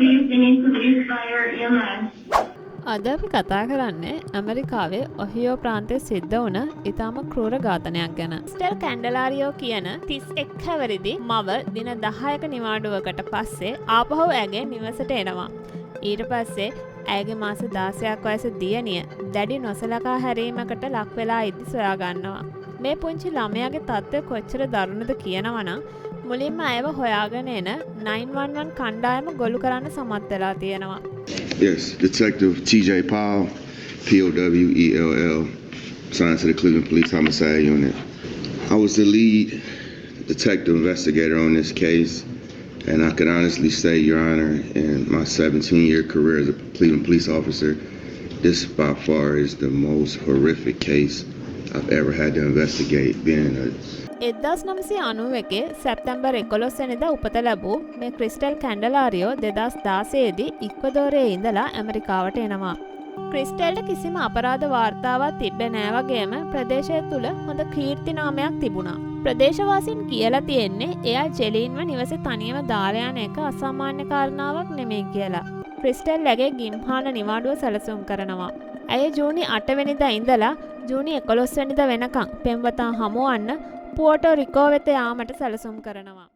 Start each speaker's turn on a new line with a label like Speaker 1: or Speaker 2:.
Speaker 1: being introduced by our EMS.
Speaker 2: අද අපි කතා කරන්නේ ඇමරිකාවේ ඔහියෝ ප්‍රාන්තයේ සිද්ධ වුණ ඉතාම ක්‍රූර ඝාතනයක් ගැන. ස්ටෙල් කැන්ඩලාරියෝ කියන 31 හැවිරිදි මව දින 10ක නිවාඩුවකට පස්සේ ආපහු ඇගේ නිවසට එනවා. ඊට පස්සේ ඇගේ මාස 16ක් වයස දියණිය දැඩි නොසලකා හැරීමකට ලක් වෙලා ඉදි සොයා ගන්නවා. මේ පුංචි ළමයාගේ තත්ත්වය කොච්චර දරුණුද කියනවනම් මුලින්ම අයව හොයාගෙන එන 911 කණ්ඩායම ගොළු කරන්න සමත් වෙලා තියෙනවා.
Speaker 3: Yes, Detective T.J. Powell, P-O-W-E-L-L, assigned to the Cleveland Police Homicide Unit. I was the lead detective investigator on this case, and I can honestly say, Your Honor, in my 17-year career as a Cleveland police officer, this by far is the most horrific case I've ever had to investigate. Being a
Speaker 2: 1991 සැප්තැම්බර් 11 වෙනිදා උපත ලැබූ මේ crystal කැන්ඩලාරියෝ 2016 දී ඉක්වදෝරයේ ඉඳලා ඇමරිකාවට එනවා. ක්‍රිස්ටල්ට කිසිම අපරාධ වාර්තාවක් තිබ්බේ නෑ වගේම ප්‍රදේශය තුල හොඳ කීර්ති නාමයක් තිබුණා. ප්‍රදේශවාසීන් කියලා තියෙන්නේ එයා ජෙලීන්ව නිවසේ තනියම දාලා යන එක අසාමාන්‍ය කාරණාවක් නෙමෙයි කියලා. ක්‍රිස්ටල් ඇගේ ගිම්හාන නිවාඩුව සැලසුම් කරනවා. ඇය ජූනි 8 වෙනිදා ඉඳලා ජූනි 11 වෙනිදා වෙනකන් පෙම්වතා හමුවන්න පුවර්ටෝ රිකෝ වෙත යාමට සැලසුම් කරනවා.